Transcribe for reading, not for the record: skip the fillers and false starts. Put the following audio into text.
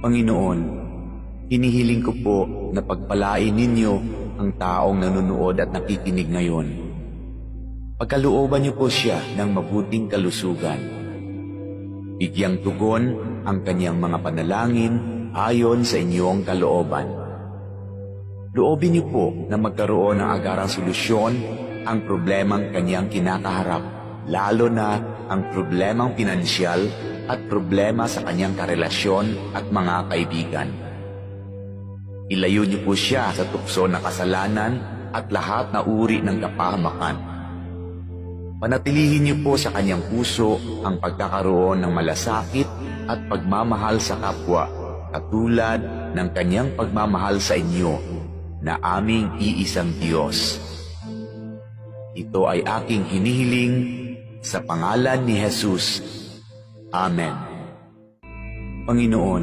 Panginoon, hinihiling ko po na pagpalain ninyo ang taong nanonood at nakikinig ngayon. Pagkalooban niyo po siya ng mabuting kalusugan. Bigyang tugon ang kanyang mga panalangin ayon sa inyong kalooban. Loobin niyo po na magkaroon ng agarang solusyon ang problemang kanyang kinakaharap, lalo na ang problemang pinansyal at problema sa kanyang karelasyon at mga kaibigan. Ilayo niyo po siya sa tukso ng kasalanan at lahat na uri ng kapahamakan. Panatilihin niyo po sa kanyang puso ang pagkakaroon ng malasakit at pagmamahal sa kapwa, katulad ng kanyang pagmamahal sa inyo na aming iisang Diyos. Ito ay aking hinihiling sa pangalan ni Jesus. Amen. Panginoon,